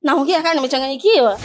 Naongea kama nimechanganyikiwa.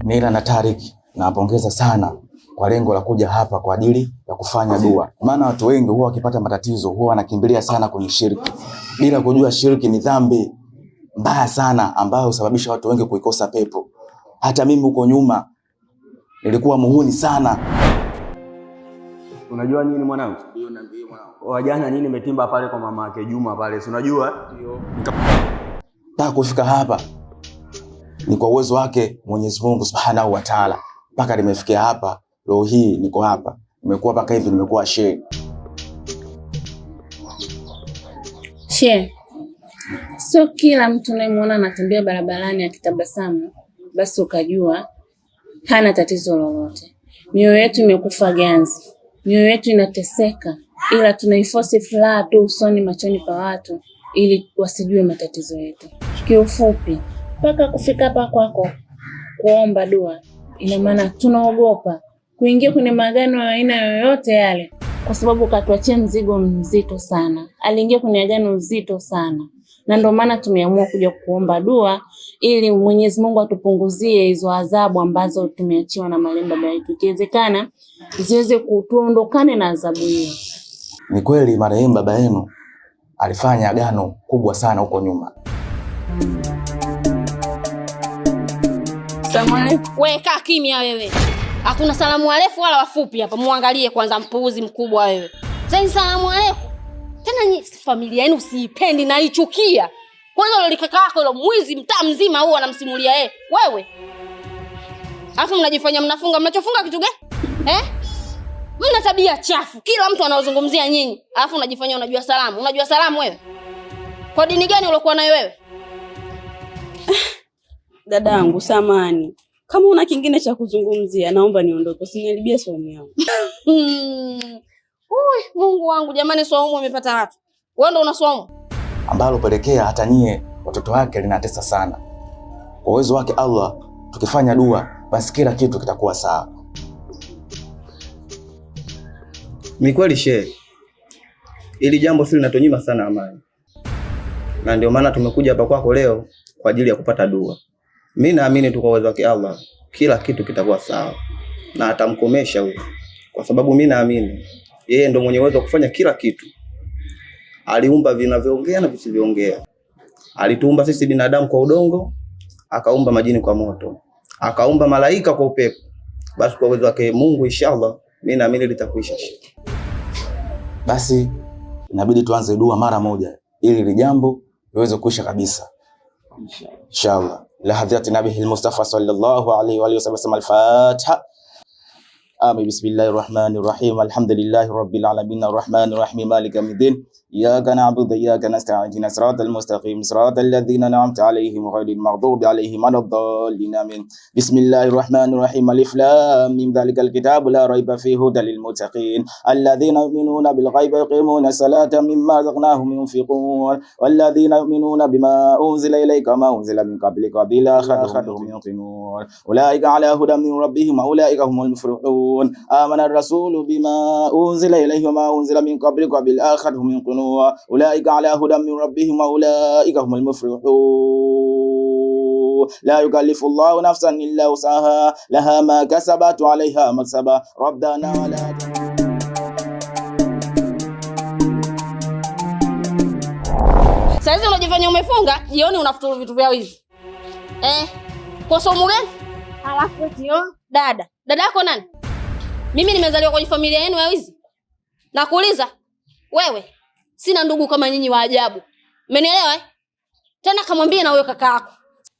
Nila na Tariq nawapongeza sana kwa lengo la kuja hapa kwa ajili ya kufanya dua. Maana watu wengi huwa wakipata matatizo huwa wanakimbilia sana kwenye shirki, bila kujua shirki ni dhambi mbaya sana ambayo husababisha watu wengi kuikosa pepo. Hata mimi huko nyuma nilikuwa muhuni sana. Unajua nini mwanangu? Ndio niambie mwanangu. Jana nini nimetimba pale kwa mama yake Juma pale, si unajua? Ndio. Mpaka kufika hapa ni kwa uwezo wake Mwenyezi Mungu Subhanahu wa Ta'ala. Mpaka nimefikia hapa, leo hii niko hapa. Nimekuwa mpaka hivi nimekuwa shehe. Shehe. Sio kila mtu unayemwona anatembea barabarani akitabasamu basi ukajua hana tatizo lolote. Mioyo yetu imekufa ganzi. Mioyo yetu inateseka, ila tunaiforce furaha tu usoni machoni pa watu ili wasijue matatizo yetu. Kiufupi, mpaka kufika hapa kwako kuomba dua, ina maana tunaogopa kuingia kwenye maagano ya aina yoyote yale, kwa sababu katuachia mzigo mzito sana. Aliingia kwenye agano mzito sana, na ndio maana tumeamua kuja kuomba dua ili Mwenyezi Mungu atupunguzie hizo adhabu ambazo tumeachiwa na malemba yetu, ikiwezekana ziweze kutuondokane na adhabu hiyo. Ni kweli marehemu baba yenu alifanya agano kubwa sana huko nyuma. Salamu alaykum. Wewe kaa kimya wewe. Hakuna salamu arefu wala wafupi hapa. Muangalie kwanza, mpuuzi mkubwa wewe. Sasa salamu alaykum. Tena familia yenu siipendi na ichukia. Kwanza yule kaka yako yule mwizi mtaa mzima huo anamsimulia yeye. Wewe. Alafu mnajifanya mnafunga, mnachofunga kitu gani? Mna tabia chafu. Kila mtu anaozungumzia nyinyi. Alafu unajifanya unajua salamu. Unajua salamu wewe? Kwa dini gani ulokuwa nayo wewe? Dadangu samani, kama una kingine cha kuzungumzia naomba niondoke, usiniharibie saumu yangu. Mungu wangu jamani, saumu imepata watu. Wewe ndio una saumu ambalo pelekea hata nyie watoto wake linatesa sana. Kwa uwezo wake Allah, tukifanya dua basi kila kitu kitakuwa sawa. Ni kweli shehe, ili jambo sili linatonyima sana amani, na ndio maana tumekuja hapa kwako leo kwa ajili ya kupata dua. Mimi naamini tu kwa uwezo wake Allah kila kitu kitakuwa sawa na atamkomesha huyo, kwa sababu mimi naamini yeye ndio mwenye uwezo wa kufanya kila kitu. Aliumba vinavyoongea na visivyoongea. Alituumba sisi binadamu kwa udongo, akaumba majini kwa moto, akaumba malaika kwa upepo. Basi kwa uwezo wake Mungu inshallah mimi naamini litakuisha. Basi inabidi tuanze dua mara moja ili jambo liweze kuisha kabisa. Inshallah. La hadhrat nabiyil Mustafa sallallahu alayhi wa sallam. Al-Fatiha. Amin. Bismillahir rahmanir rahim. Alhamdulillahi rabbil alamin arrahmanir rahim maliki yawmiddin. Iyyaka na'budu wa iyyaka nasta'in. Siratal mustaqim. Siratal ladzina an'amta alayhim ghayril maghdubi alayhim waladdallin. Amin. Bismillahir rahmanir rahim. Alif lam mim. Dhalikal kitabu la rayba fihi hudal lil muttaqin alladhina yu'minuna bil ghaibi wa yuqimuna as-salata mimma razaqnahum yunfiqun walladhina yu'minuna bima unzila ilayka wa ma unzila min qablika wa bil akhirati hum yuqinun ulaika ala hudan min rabbihim wa ulaika humul muflihun. Amana ar-rasulu bima unzila ilayhi wa ma unzila min qablika wa bil akhirati hum yuqinun amanu ulaika ala hudan min rabbihim wa ulaika humul muflihun. La yukallifu Allahu nafsan illa wusaha laha ma kasabat wa alayha ma kasabat rabbana wa la. Sasa unajifanya umefunga, jioni unafuturu vitu vya wizi. Kwa somo gani? Alafu tio dada yako nani? Mimi nimezaliwa kwenye familia yenu ya wizi? Nakuuliza wewe, sina ndugu kama nyinyi wa ajabu. Umenielewa Tena kamwambie na huyo kaka yako.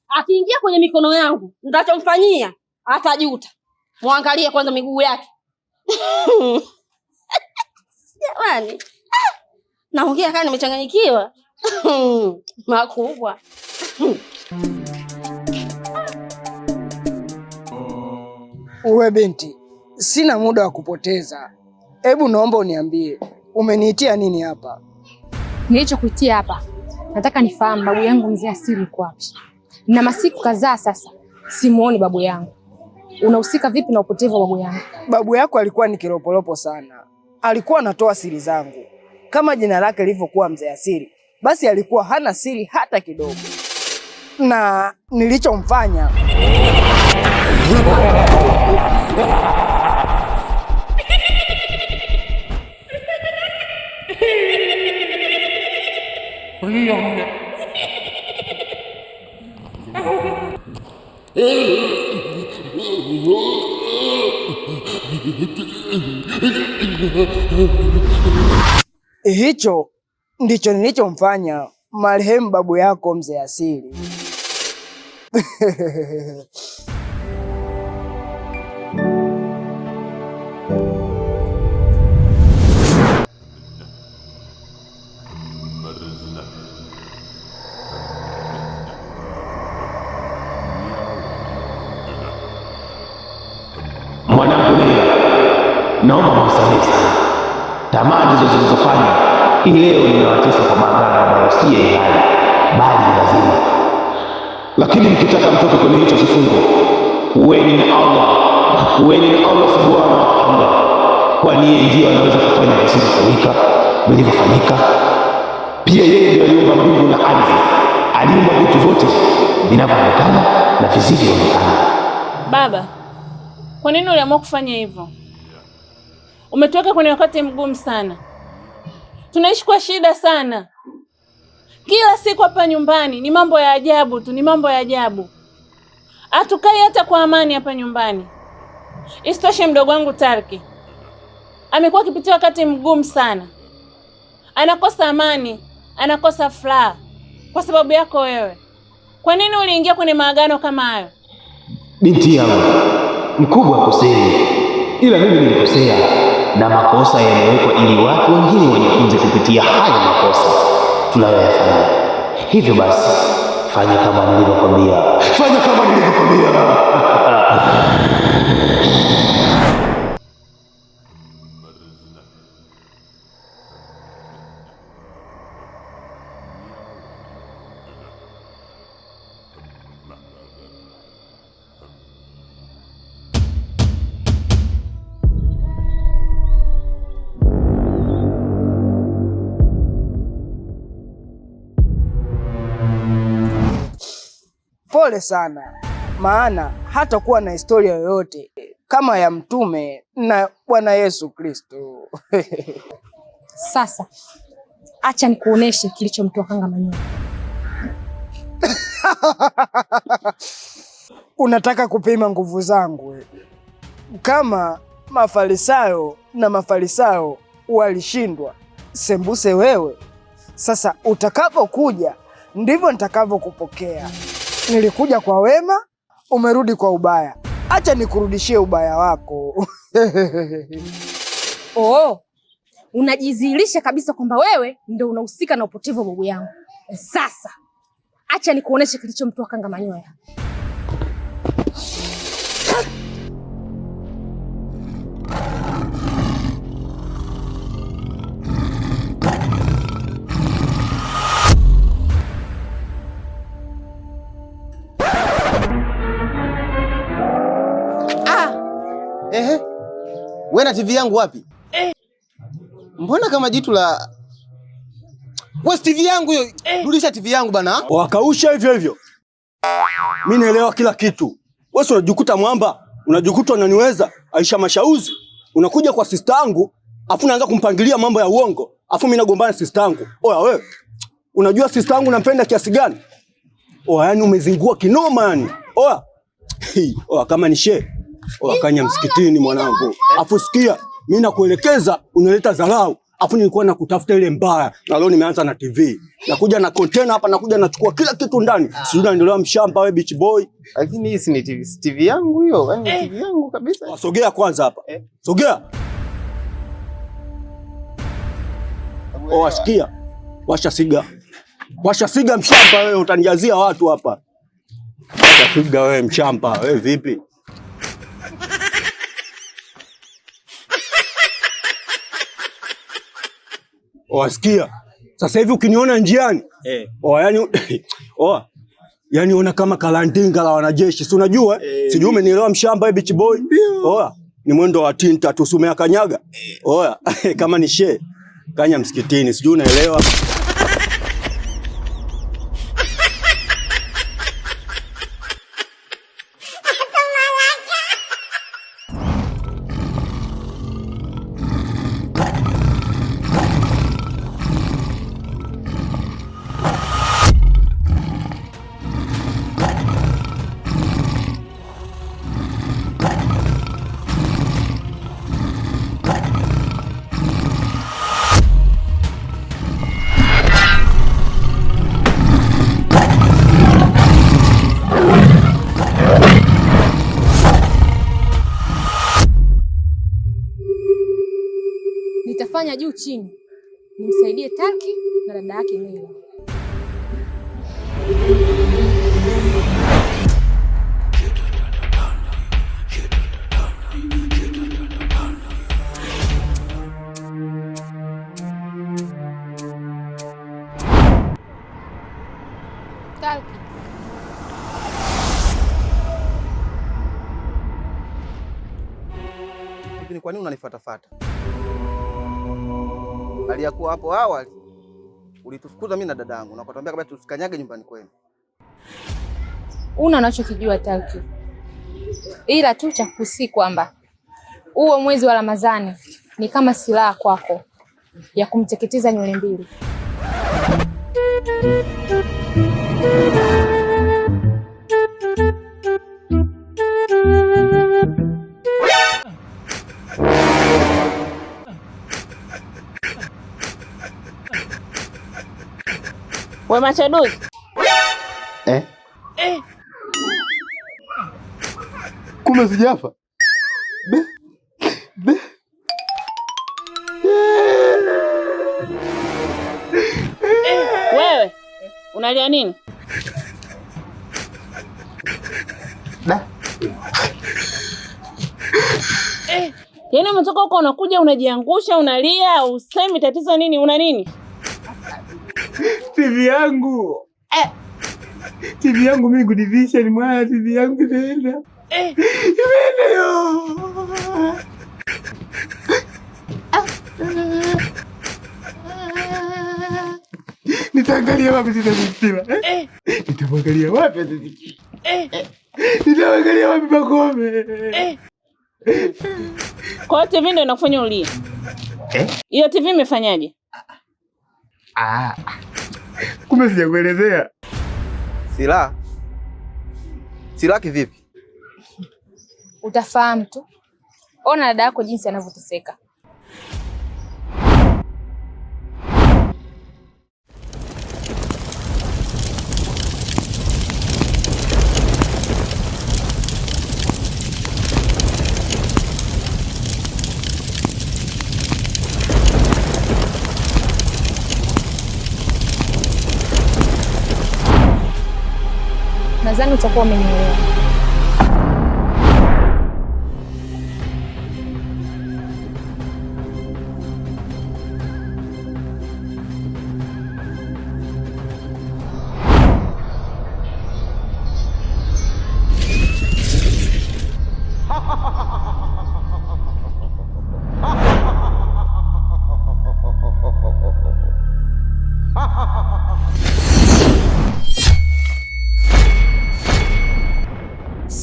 Akiingia kwenye mikono yangu, nitachomfanyia atajuta. Muangalie kwanza miguu yake. Jamani. Naongea kama nimechanganyikiwa. Makubwa. Uwe binti, sina muda wa kupoteza. Hebu naomba uniambie, umeniitia nini hapa? Nilichokuitia hapa, nataka nifahamu babu yangu mzee Asili yuko wapi. Na masiku kadhaa sasa simuoni babu yangu. Unahusika vipi na upotevu wa babu yangu? Babu yako alikuwa ni kiropolopo sana. Alikuwa anatoa siri zangu. Kama jina lake lilivyokuwa mzee Asili, basi alikuwa hana siri hata kidogo. Na nilichomfanya hicho ndicho nilichomfanya marehemu babu yako mzee Asili. Mwanangu, naomba msamehe sana. Tamaa ndizo zilizofanya leo ninawatesa kwa maagano ambayo si halali bali lazima. Lakini mkitaka mtoke kwenye hicho kifungo, uweni na Allah subhanahu wa ta'ala, kwani yeye ndiye anaweza kufanya visivyofanyika vilivyofanyika. Pia yeye ndiye aliumba mbingu na ardhi, aliumba vitu vyote vinavyoonekana na visivyoonekana. Baba, kwa nini uliamua kufanya hivyo? Umetuweka kwenye wakati mgumu sana. Tunaishi kwa shida sana. Kila siku hapa nyumbani ni mambo ya ajabu tu, ni mambo ya ajabu. Hatukai hata kwa amani hapa nyumbani. Isitoshe mdogo wangu Tarki amekuwa akipitia wakati mgumu sana. Anakosa amani, anakosa furaha kwa sababu yako wewe. Kwa nini uliingia kwenye maagano kama hayo? Binti yangu, mkubwa hakosei, ila mimi nilikosea, na makosa yamewekwa ili watu wengine wajifunze kupitia hayo makosa tunayoyafanya. Hivyo basi, fanya kama nilivyokuambia. Fanya kama nilivyokuambia. Pole sana, maana hata kuwa na historia yoyote kama ya mtume na Bwana Yesu Kristo. Sasa acha nikuoneshe kilichomtoa kanga manyoya. Unataka kupima nguvu zangu? Kama Mafarisayo walishindwa, sembuse wewe. Sasa utakapokuja ndivyo nitakavyokupokea. Nilikuja kwa wema, umerudi kwa ubaya. Acha nikurudishie ubaya wako. Unajidhihirisha kabisa kwamba wewe ndio unahusika na upotevu wa babu yangu. Sasa acha nikuoneshe kilichomtoa kanga manyoya. Wewe na TV yangu wapi? Mbona kama jitu la Wewe TV yangu hiyo. Rudisha TV yangu bana. Wakausha hivyo hivyo. Mimi naelewa kila kitu. Wewe unajikuta mwamba, unajikuta unaniweza, Aisha Mashauzi. Unakuja kwa sister yangu, afu unaanza kumpangilia mambo ya uongo. Afu mimi nagombana sister yangu. Oya wewe. Unajua sister yangu nampenda kiasi gani? Oya yani umezingua kinoma yani. Oya. Oya kama ni shehe. Oya kanya msikitini mwanangu. Afu sikia, mimi nakuelekeza unaleta dharau. Afu nilikuwa nakutafuta ile mbaya. Na leo nimeanza na TV. Nakuja na container hapa, nakuja nachukua kila kitu ndani. Sijui naendelea mshamba wewe beach boy. Lakini hii si ni TV yangu hiyo. Yaani TV yangu kabisa. Sogea kwanza hapa. Sogea. Wasikia. Washa siga. Washa siga mshamba wewe, utanijazia watu hapa. Washa siga wewe mshamba, wewe vipi? Wasikia. Sasa hivi ukiniona njiani, yani ona kama kalandinga la wanajeshi. Si unajua? Sijui umenielewa mshamba wewe beach boy. Ni mwendo wa tinta tusumea kanyaga. Kama ni shehe, kanya msikitini. Sijui unaelewa? Nitafanya juu chini nimsaidie Talki na dada yake Nila. Talki. Hivi ni kwa nini unanifuatafuata? Aliyakuwa hapo awali ulitufukuza mimi na dadangu na ukatuambia kabla tusikanyage nyumbani kwenu. Una unachokijua Talki. Ila tu cha kusi kwamba huo mwezi wa Ramadhani ni kama silaha kwako ya kumteketeza nywele mbili. We Machaduzi. Kumbe sijafa. Wewe unalia nini? Yaani umetoka huko unakuja unajiangusha unalia, usemi tatizo nini? Una nini? TV yangu. TV yangu mimi kudivisha ni mwana TV yangu imeenda. Imeenda yo. Nitaangalia wapi sasa mpira? Nitaangalia wapi sasa? Nitaangalia wapi Pakome? Kwa TV ndio inakufanya ulie. Hiyo TV imefanyaje? Kumbe sijakuelezea. Silaha kivipi? Utafahamu tu. Ona dada yako jinsi anavyoteseka. Nadhani utakuwa umenielewa.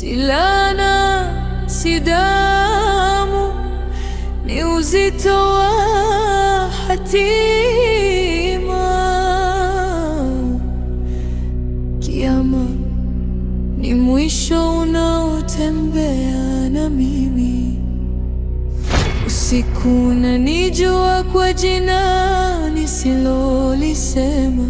si laana, si damu, ni uzito wa hatima. Kiama ni mwisho unaotembea na mimi. Usiku unanijua kwa jina nisilolisema.